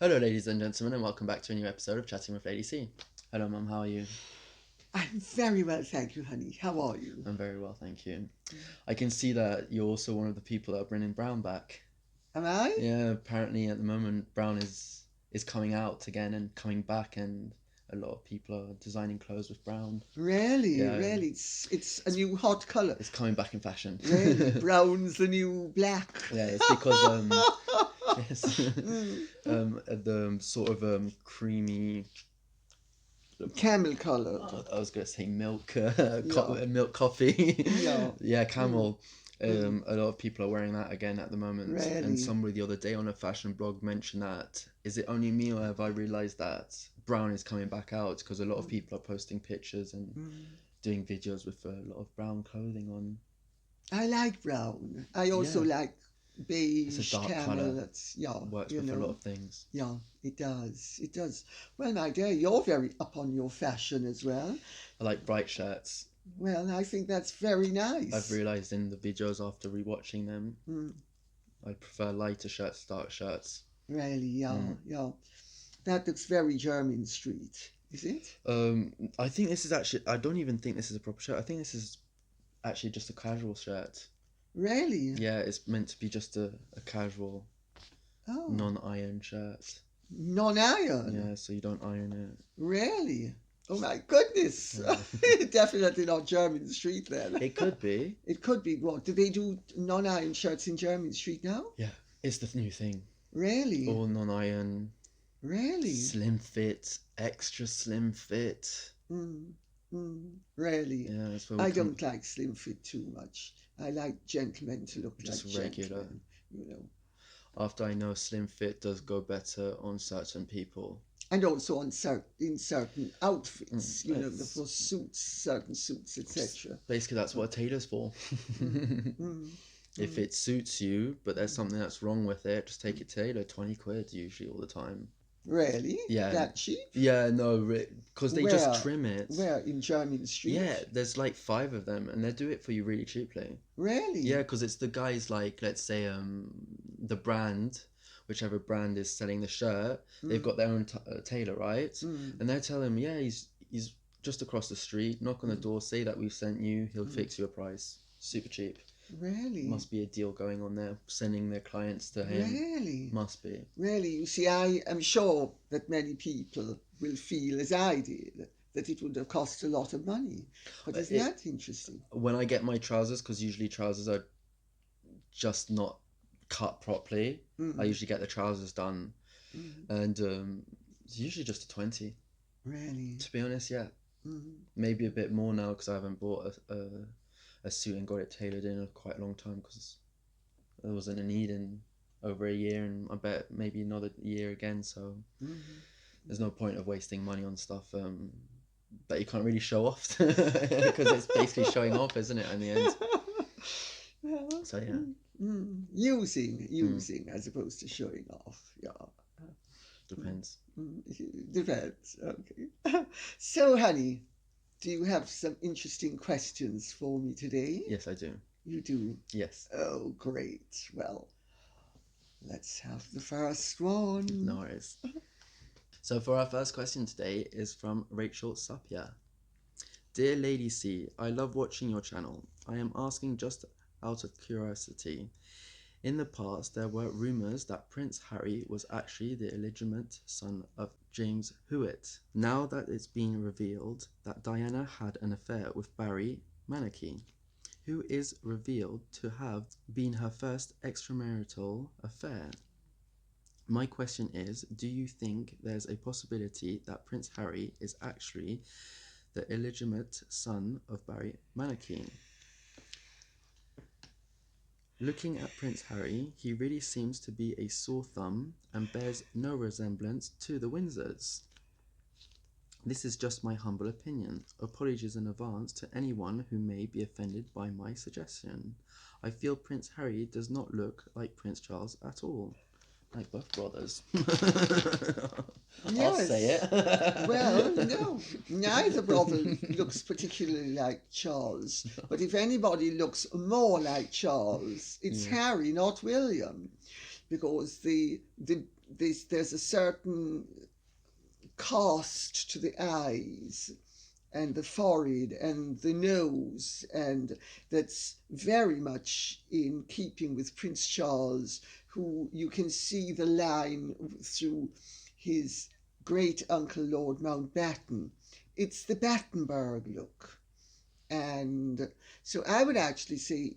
Hello ladies and gentlemen, and welcome back to a new episode of Chatting with Lady C. Hello Mum, how are you? I'm very well, thank you, honey. How are you? I'm very well, thank you. I can see that you're also one of the people that are bringing Brown back. Am I? Yeah, apparently at the moment Brown is coming out again and coming back, and a lot of people are designing clothes with Brown. Really? Yeah. Really? It's a new hot colour. It's coming back in fashion. Really? Brown's the new black. Yeah, it's because the sort of creamy Camel colour. I was gonna say milk, milk coffee. Yeah. Yeah, camel. A lot of people are wearing that again at the moment. Really? And somebody the other day on a fashion blog mentioned that. Is it only me, or have I realised that Brown is coming back out? Because a lot of people are posting pictures and doing videos with a lot of brown clothing on. I like brown. I also like beige, it's a dark camel. colour. That's Works with a lot of things. Yeah, it does. It does. Well, my dear, you're very up on your fashion as well. I like bright shirts. Well, I think that's very nice. I've realised in the videos after rewatching them, I prefer lighter shirts, dark shirts. Really, yeah. That looks very German street, is it? I think this is actually, I don't even think this is a proper shirt. I think this is actually just a casual shirt. Really? Yeah, it's meant to be just a casual, non-iron shirt. Non-iron? Yeah, so you don't iron it. Really? Oh my goodness! Yeah. Definitely not German street then. It could be. It could be. What, do they do non-iron shirts in German street now? Yeah, it's the new thing. Really? All non-iron. Really? Slim fit, extra slim fit. Really? Yeah, that's I don't like slim fit too much. I like gentlemen to look just like regular. Gentlemen, you know. After I know slim fit does go better on certain people. And also in certain outfits, you know, for suits, certain suits, etc. Basically, that's what a tailor's for. If it suits you, but there's something that's wrong with it, just take it tailor. 20 quid usually all the time. Really? Yeah. That cheap? Yeah, no, because they just trim it. Where? In German street? Yeah, there's like 5 of them, and they do it for you really cheaply. Really? Yeah, because it's the guys like, let's say, the brand, whichever brand is selling the shirt, they've got their own tailor, right? And they're telling him, yeah, he's just across the street, knock on the door, say that we've sent you, he'll fix you a price. Super cheap. Really? Must be a deal going on there, sending their clients to him. Really? Must be. Really? You see, I am sure that many people will feel as I did, that it would have cost a lot of money. But isn't that interesting? When I get my trousers, because usually trousers are just not cut properly, I usually get the trousers done, and it's usually just a 20. Really? To be honest, yeah. Maybe a bit more now because I haven't bought a suit and got it tailored in quite a long time, because there wasn't a need in over a year, and I bet maybe another year again, so there's no point of wasting money on stuff that you can't really show off, because it's basically showing off, isn't it, in the end? Well, So yeah. Using as opposed to showing off. Yeah. Depends. Depends. Okay. So, honey, do you have some interesting questions for me today? Yes, I do. You do? Yes. Oh, great. Well, let's have the first one. No worries. So for our first question today is from Rachel Sapia. Dear Lady C, I love watching your channel. I am asking just out of curiosity. In the past, there were rumours that Prince Harry was actually the illegitimate son of James Hewitt. Now that it's been revealed that Diana had an affair with Barry Mannakee, who is revealed to have been her first extramarital affair. My question is, do you think there's a possibility that Prince Harry is actually the illegitimate son of Barry Mannakee? Looking at Prince Harry, he really seems to be a sore thumb and bears no resemblance to the Windsors. This is just my humble opinion. Apologies in advance to anyone who may be offended by my suggestion. I feel Prince Harry does not look like Prince Charles at all. Like both brothers. I'll say Yes. it. Well, no, neither brother looks particularly like Charles. But if anybody looks more like Charles, it's Yeah. Harry, not William, because there's a certain cast to the eyes and the forehead and the nose, and that's very much in keeping with Prince Charles, who you can see the line through his great uncle Lord Mountbatten. It's the Battenberg look. And so I would actually say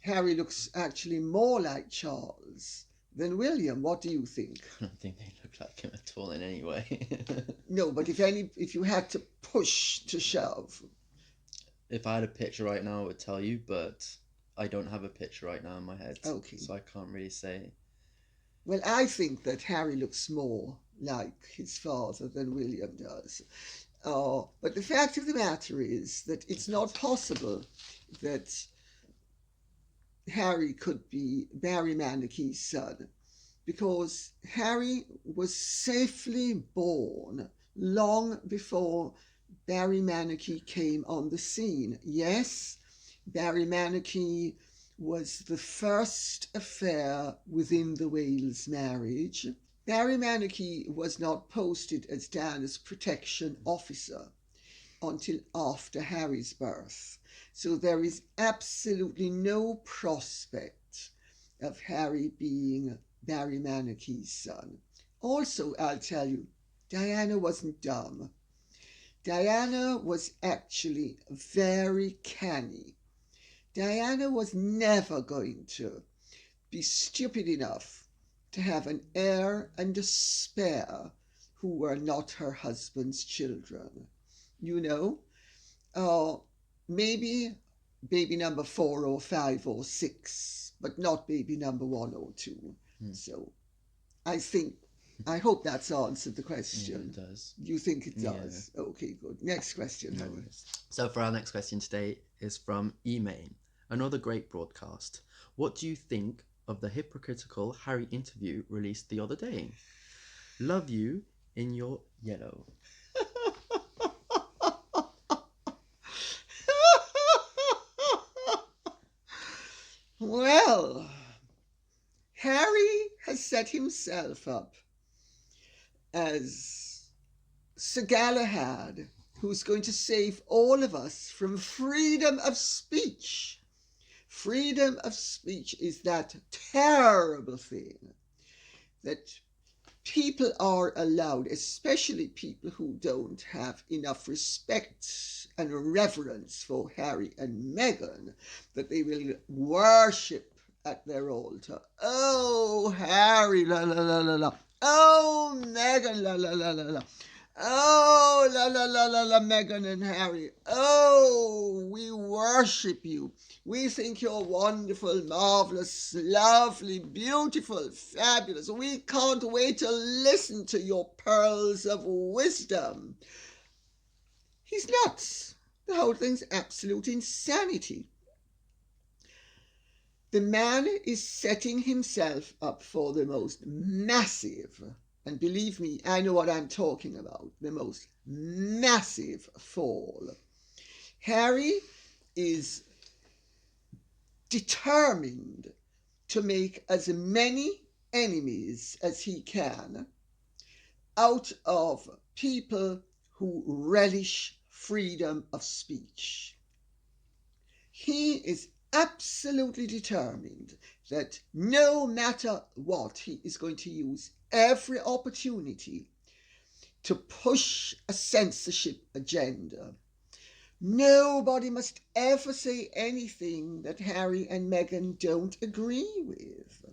Harry looks actually more like Charles than William. What do you think? I don't think they look like him at all in any way. No, but if you had to push to shove. If I had a picture right now, I would tell you, but I don't have a picture right now in my head. Okay. So I can't really say. Well, I think that Harry looks more like his father than William does. But the fact of the matter is that it's not possible that Harry could be Barry Mannakee's son, because Harry was safely born long before Barry Mannakee came on the scene. Yes, Barry Mannakee was the first affair within the Wales marriage. Barry Mannakee was not posted as Diana's protection officer until after Harry's birth. So there is absolutely no prospect of Harry being Barry Mannakee's son. Also, I'll tell you, Diana wasn't dumb. Diana was actually very canny. Diana was never going to be stupid enough to have an heir and a spare who were not her husband's children. You know, maybe baby number 4 or 5 or 6, but not baby number 1 or 2. So I hope that's answered the question. Yeah, it does. You think it does? Yeah. Okay, good. Next question, No Harry. worries. So for our next question today is from Emain. Another great broadcast. What do you think of the hypocritical Harry interview released the other day? Love you in your yellow. Well, Harry has set himself up as Sir Galahad, who's going to save all of us from freedom of speech. Freedom of speech is that terrible thing that people are allowed, especially people who don't have enough respect and reverence for Harry and Meghan, that they will worship at their altar. Oh, Harry, la la la la la. Oh, Meghan, la la la la la. Oh, la la la la la, Meghan and Harry. Oh, we worship you. We think you're wonderful, marvelous, lovely, beautiful, fabulous. We can't wait to listen to your pearls of wisdom. He's nuts. The whole thing's absolute insanity. The man is setting himself up for the most massive, and believe me, I know what I'm talking about, the most massive fall. Harry is determined to make as many enemies as he can out of people who relish freedom of speech. He is absolutely determined that no matter what, he is going to use every opportunity to push a censorship agenda. Nobody must ever say anything that Harry and Meghan don't agree with.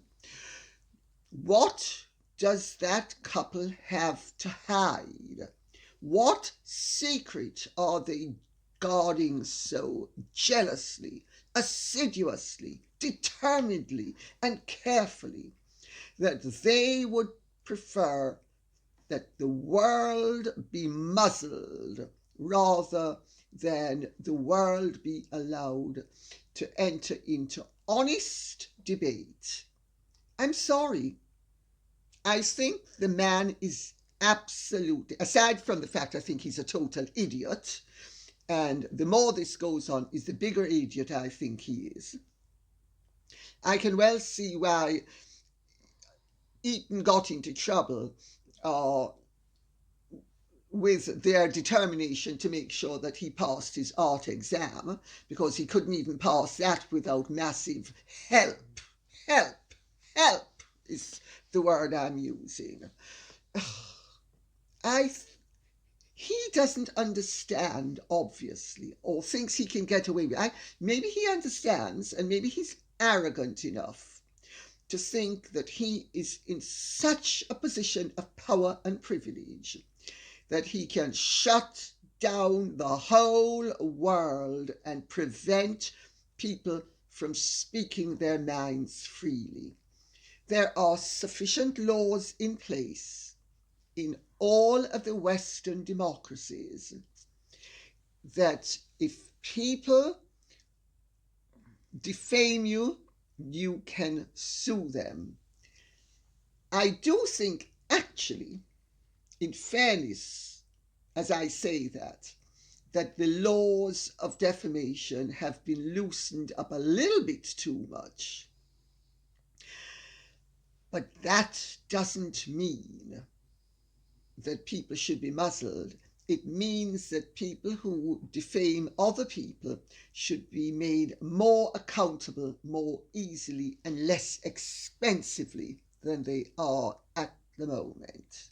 What does that couple have to hide? What secret are they guarding so jealously, assiduously, determinedly, and carefully that they would prefer that the world be muzzled rather than the world be allowed to enter into honest debate? I'm sorry. I think the man is absolutely, aside from the fact I think he's a total idiot, and the more this goes on, is the bigger idiot I think he is. I can well see why Eton got into trouble with their determination to make sure that he passed his art exam, because he couldn't even pass that without massive help. Help, help is the word I'm using. He doesn't understand, obviously, or thinks he can get away with it. Maybe he understands, and maybe he's arrogant enough to think that he is in such a position of power and privilege that he can shut down the whole world and prevent people from speaking their minds freely. There are sufficient laws in place in all of the Western democracies that if people defame you, you can sue them. I do think, actually, in fairness, as I say that the laws of defamation have been loosened up a little bit too much. But that doesn't mean that people should be muzzled. It means that people who defame other people should be made more accountable more easily and less expensively than they are at the moment.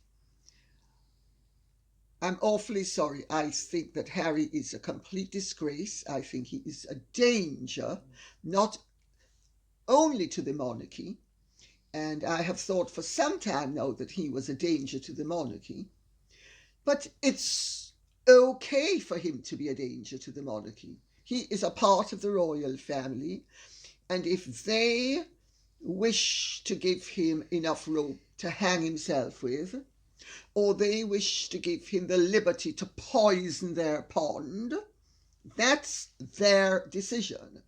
I'm awfully sorry. I think that Harry is a complete disgrace. I think he is a danger, not only to the monarchy, and I have thought for some time now that he was a danger to the monarchy, but it's okay for him to be a danger to the monarchy. He is a part of the royal family, and if they wish to give him enough rope to hang himself with, or they wish to give him the liberty to poison their pond, that's their decision.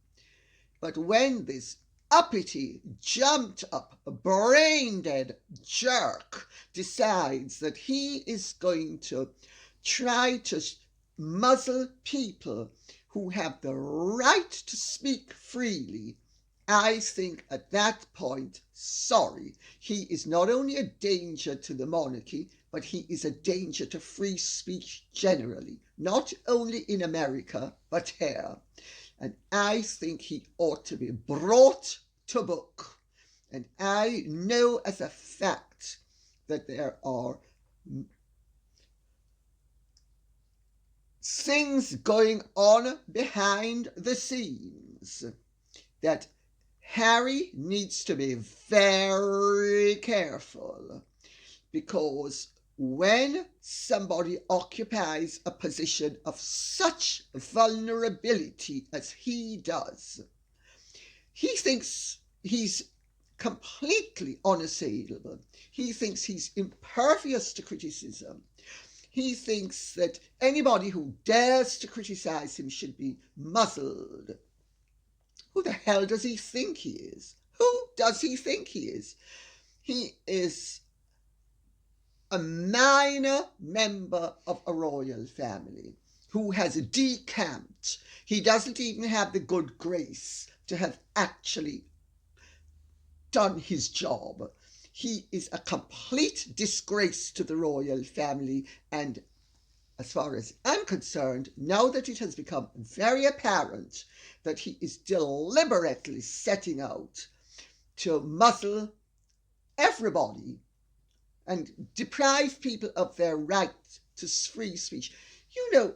But when this uppity, jumped up, brain-dead jerk decides that he is going to try to muzzle people who have the right to speak freely, I think at that point, sorry, he is not only a danger to the monarchy, but he is a danger to free speech generally, not only in America, but here. And I think he ought to be brought to book. And I know as a fact that there are things going on behind the scenes that Harry needs to be very careful, because when somebody occupies a position of such vulnerability as he does, he thinks he's completely unassailable. He thinks he's impervious to criticism. He thinks that anybody who dares to criticize him should be muzzled. Who the hell does he think he is? Who does he think he is? He is a minor member of a royal family who has decamped. He doesn't even have the good grace to have actually done his job. He is a complete disgrace to the royal family, and as far as I'm concerned, now that it has become very apparent that he is deliberately setting out to muzzle everybody and deprive people of their right to free speech. You know,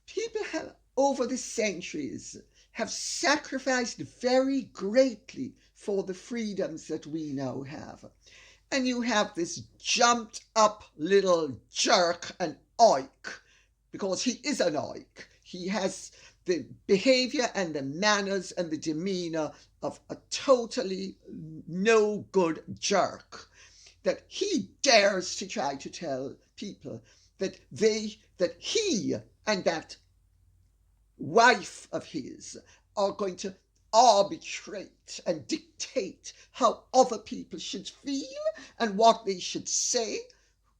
people have, over the centuries, have sacrificed very greatly for the freedoms that we now have. And you have this jumped up little jerk, an oik, because he is an oik. He has the behavior and the manners and the demeanor of a totally no good jerk, that he dares to try to tell people that he and that wife of his are going to arbitrate and dictate how other people should feel and what they should say.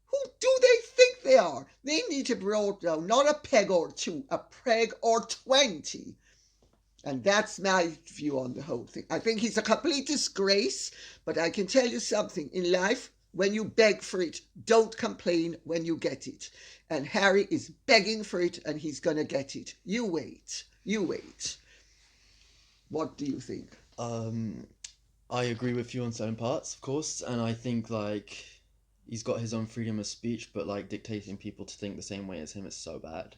Who do they think they are? They need to be brought down, not a peg or two, a peg or 20. And that's my view on the whole thing. I think he's a complete disgrace, but I can tell you something. In life, when you beg for it, don't complain when you get it. And Harry is begging for it, and he's going to get it. You wait. You wait. What do you think? I agree with you on certain parts, of course, and I think, like, he's got his own freedom of speech, but, like, dictating people to think the same way as him is so bad.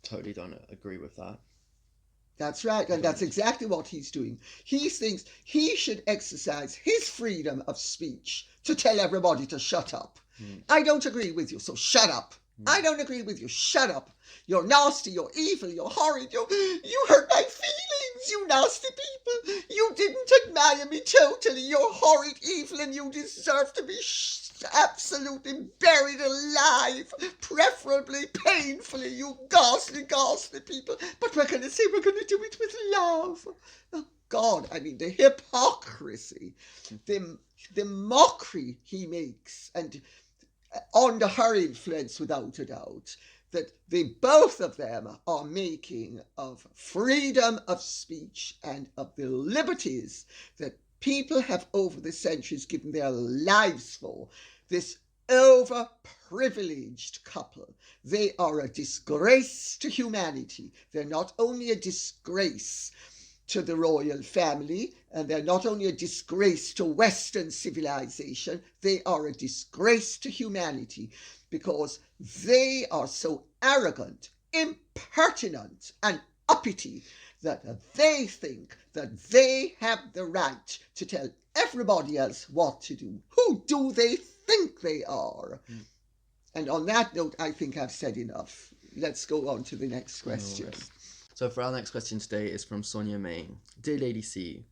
Totally don't agree with that. That's right, and that's exactly what he's doing. He thinks he should exercise his freedom of speech to tell everybody to shut up. I don't agree with you, so shut up. I don't agree with you. Shut up. You're nasty, you're evil, you're horrid, you hurt my feelings, you nasty people. You didn't admire me totally. You're horrid, evil, and you deserve to be absolutely buried alive, preferably painfully, you ghastly, ghastly people. But we're going to say we're going to do it with love. Oh, God, I mean, the hypocrisy, the mockery he makes, and under her influence, without a doubt, that they both of them are making of freedom of speech and of the liberties that people have over the centuries given their lives for. This overprivileged couple, they are a disgrace to humanity. They're not only a disgrace to the royal family, and they're not only a disgrace to Western civilization, they are a disgrace to humanity, because they are so arrogant, impertinent, and uppity that they think that they have the right to tell everybody else what to do. Who do they think they are? And on that note, I think I've said enough. Let's go on to the next question. So for our next question today is from Sonia May. Dear Lady C,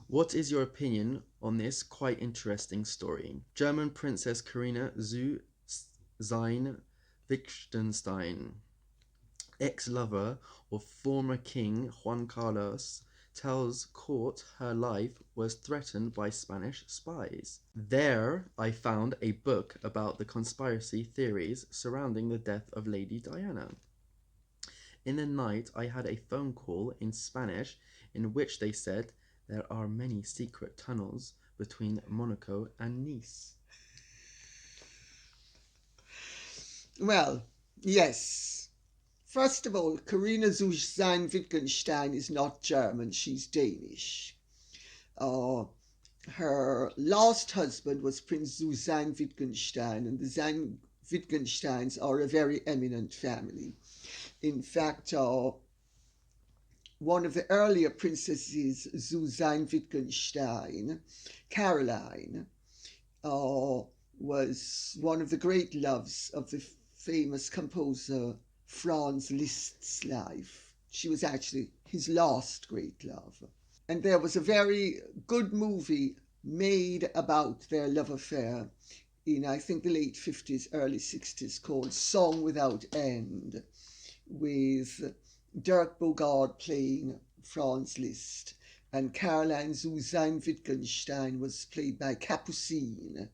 what is your opinion on this quite interesting story? German Princess Corinna zu Wittgenstein, ex-lover of former King Juan Carlos, tells court her life was threatened by Spanish spies. There I found a book about the conspiracy theories surrounding the death of Lady Diana. In the night, I had a phone call in Spanish in which they said there are many secret tunnels between Monaco and Nice. Well, yes. First of all, Corinna zu Wittgenstein is not German, she's Danish. Her last husband was Prince zu Wittgenstein, and the Wittgensteins are a very eminent family. In fact, one of the earlier princesses, zu Wittgenstein, Caroline, was one of the great loves of the famous composer Franz Liszt's life. She was actually his last great love. And there was a very good movie made about their love affair in, I think, the late 50s, early 60s, called Song Without End, with Dirk Bogarde playing Franz Liszt, and Caroline zu Wittgenstein was played by Capucine.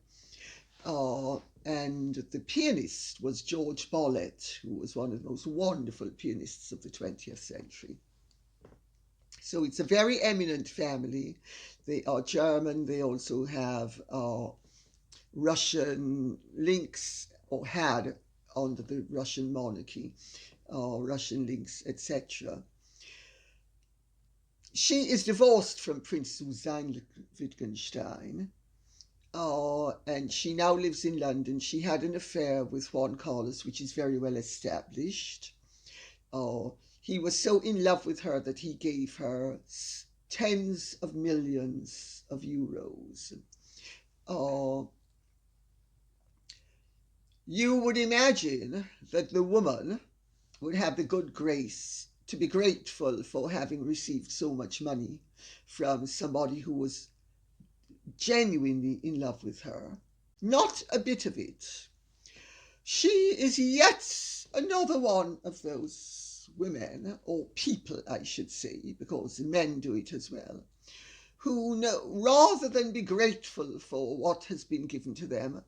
And the pianist was George Bollett, who was one of the most wonderful pianists of the 20th century. So it's a very eminent family. They are German. They also have Russian links, or had under the Russian monarchy, Russian links, etc. She is divorced from Prince Susanne Wittgenstein, and she now lives in London. She had an affair with Juan Carlos, which is very well established. He was so in love with her that he gave her tens of millions of euros. You would imagine that the woman would have the good grace to be grateful for having received so much money from somebody who was genuinely in love with her. Not a bit of it. She is yet another one of those women, or people I should say, because men do it as well, who know, rather than be grateful for what has been given to them,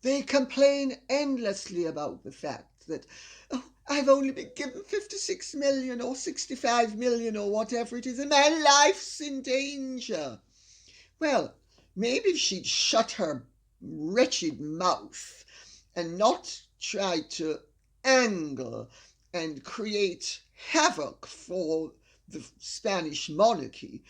they complain endlessly about the fact that, oh, I've only been given 56 million or 65 million or whatever it is, and my life's in danger. Well, maybe if she'd shut her wretched mouth and not try to angle and create havoc for the Spanish monarchy,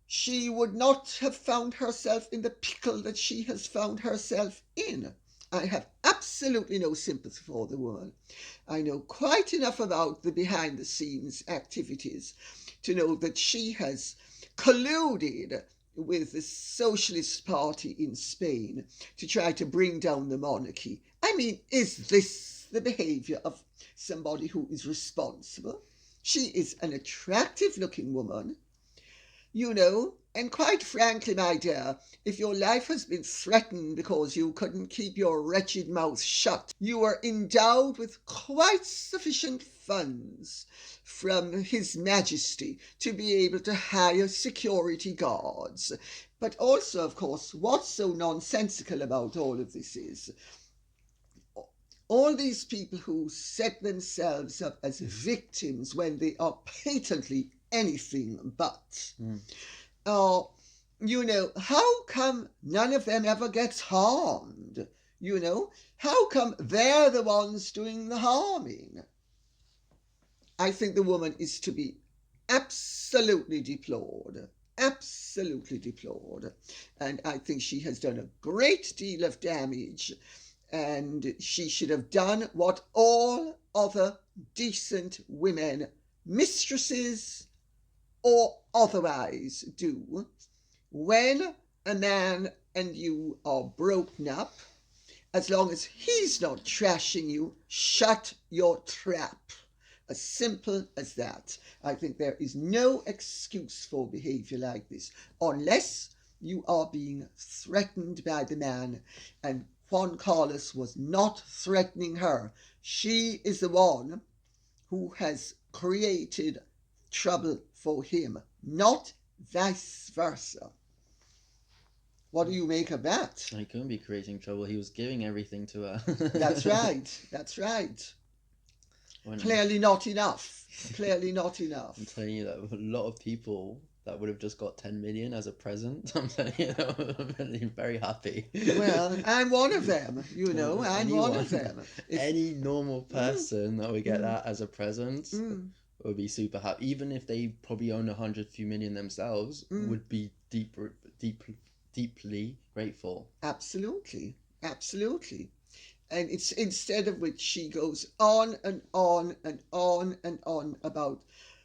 she would not have found herself in the pickle that she has found herself in. I have absolutely no sympathy for the woman. I know quite enough about the behind-the-scenes activities to know that she has colluded with the Socialist Party in Spain to try to bring down the monarchy. I mean, is this the behaviour of somebody who is responsible? She is an attractive-looking woman, you know, and quite frankly, my dear, if your life has been threatened because you couldn't keep your wretched mouth shut, you are endowed with quite sufficient funds from His Majesty to be able to hire security guards. But also, of course, what's so nonsensical about all of this is all these people who set themselves up as victims when they are patently anything but. You know, how come none of them ever gets harmed? You know, how come they're the ones doing the harming? I think the woman is to be absolutely deplored. Absolutely deplored. And I think she has done a great deal of damage, and she should have done what all other decent women, mistresses or otherwise, do. When a man and you are broken up, as long as he's not trashing you, shut your trap. As simple as that. I think there is no excuse for behaviour like this, unless you are being threatened by the man, and Juan Carlos was not threatening her. She is the one who has created trouble for him, not vice versa. What do you make of that? He couldn't be creating trouble. He was giving everything to her. That's right. That's right. Clearly not enough. Clearly not enough. I'm telling you that a lot of people that would have just got 10 million as a present, I'm telling you, that would have been very happy. Well, I'm one of them, you know. I'm one of them. Any normal person that would get that as a present would be super happy. Even if they probably own 100 few million themselves, would be deeply grateful. Absolutely. Absolutely. And it's instead of which she goes on and on and on and on about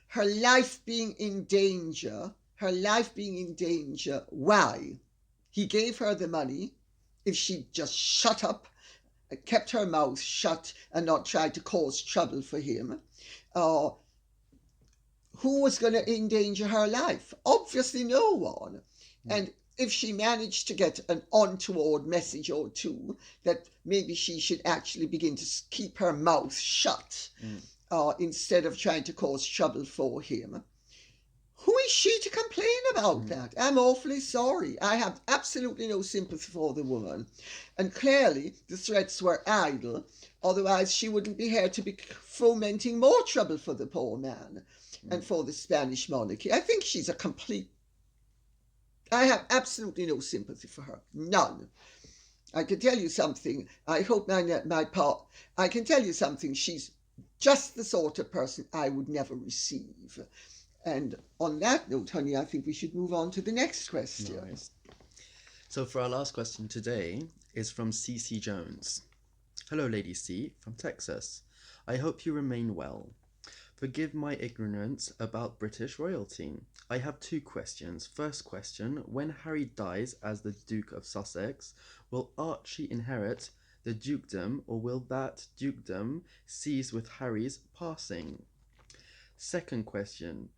her life being in danger. Her life being in danger. Why? He gave her the money. If she'd just shut up, kept her mouth shut and not tried to cause trouble for him, who was going to endanger her life? Obviously no one. And if she managed to get an untoward message or two that maybe she should actually begin to keep her mouth shut instead of trying to cause trouble for him, who is she to complain about that? I'm awfully sorry. I have absolutely no sympathy for the woman. And clearly the threats were idle, otherwise she wouldn't be here to be fomenting more trouble for the poor man and for the Spanish monarchy. I think she's a complete... I have absolutely no sympathy for her. None. I can tell you something. I hope I can tell you something. She's just the sort of person I would never receive. And on that note, honey, I think we should move on to the next question. Nice. So for our last question today is from CC Jones. Hello, Lady C from Texas. I hope you remain well. Forgive my ignorance about British royalty. I have two questions. First question, when Harry dies as the Duke of Sussex, will Archie inherit the dukedom, or will that dukedom cease with Harry's passing? Second question,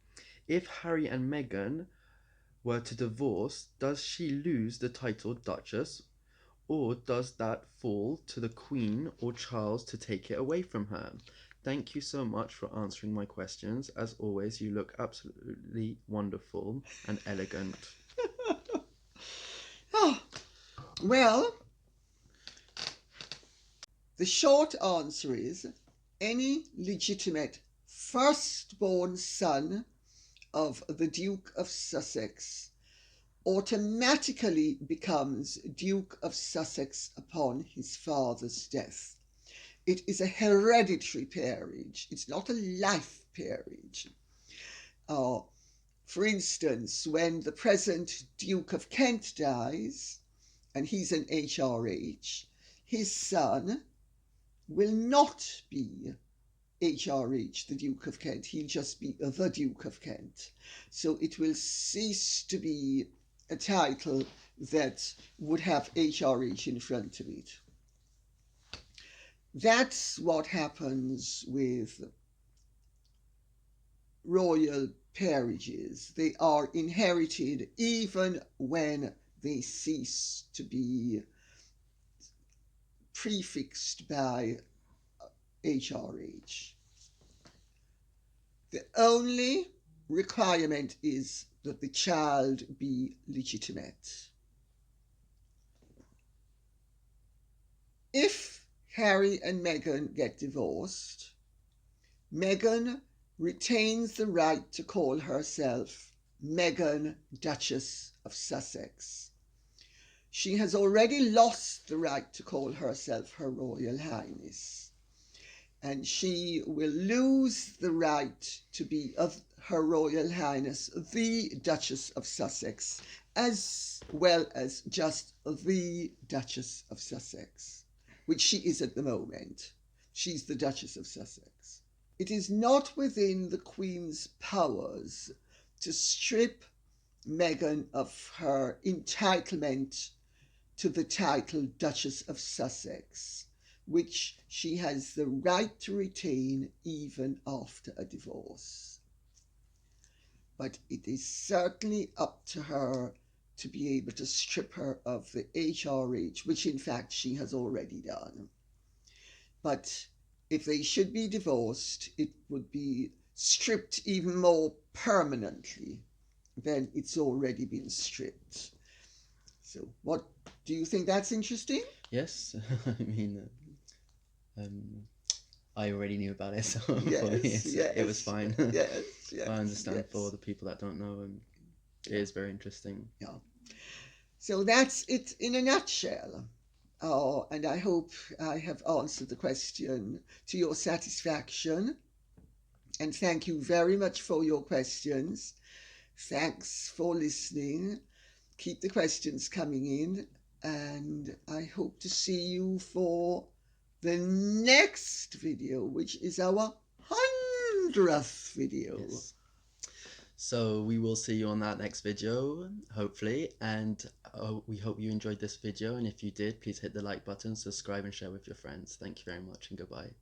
if Harry and Meghan were to divorce, does she lose the title Duchess, or does that fall to the Queen or Charles to take it away from her? Thank you so much for answering my questions. As always, you look absolutely wonderful and elegant. Oh, well, the short answer is any legitimate firstborn son of the Duke of Sussex automatically becomes Duke of Sussex upon his father's death. It is a hereditary peerage. It's not a life peerage. For instance, when the present Duke of Kent dies, and he's an HRH, his son will not be HRH, the Duke of Kent. He'll just be the Duke of Kent. So it will cease to be a title that would have HRH in front of it. That's what happens with royal peerages. They are inherited even when they cease to be prefixed by HRH. The only requirement is that the child be legitimate. If Harry and Meghan get divorced, Meghan retains the right to call herself Meghan, Duchess of Sussex. She has already lost the right to call herself Her Royal Highness, and she will lose the right to be of Her Royal Highness the Duchess of Sussex, as well as just the Duchess of Sussex, which she is at the moment. She's the Duchess of Sussex. It is not within the Queen's powers to strip Meghan of her entitlement to the title Duchess of Sussex, which she has the right to retain even after a divorce. But it is certainly up to her to be able to strip her of the HRH, which in fact she has already done. But if they should be divorced, it would be stripped even more permanently than it's already been stripped. So what do you think? That's interesting? Yes, I mean, I already knew about it, so Yes, for me yes, it was fine. yes, yes. I understand yes. for the people that don't know, it is very interesting. Yeah. So that's it in a nutshell. Oh, and I hope I have answered the question to your satisfaction. And thank you very much for your questions. Thanks for listening. Keep the questions coming in, and I hope to see you for the next video, which is our 100th video. Yes. So we will see you on that next video, hopefully, and we hope you enjoyed this video, and if you did, please hit the like button, subscribe and share with your friends. Thank you very much and goodbye.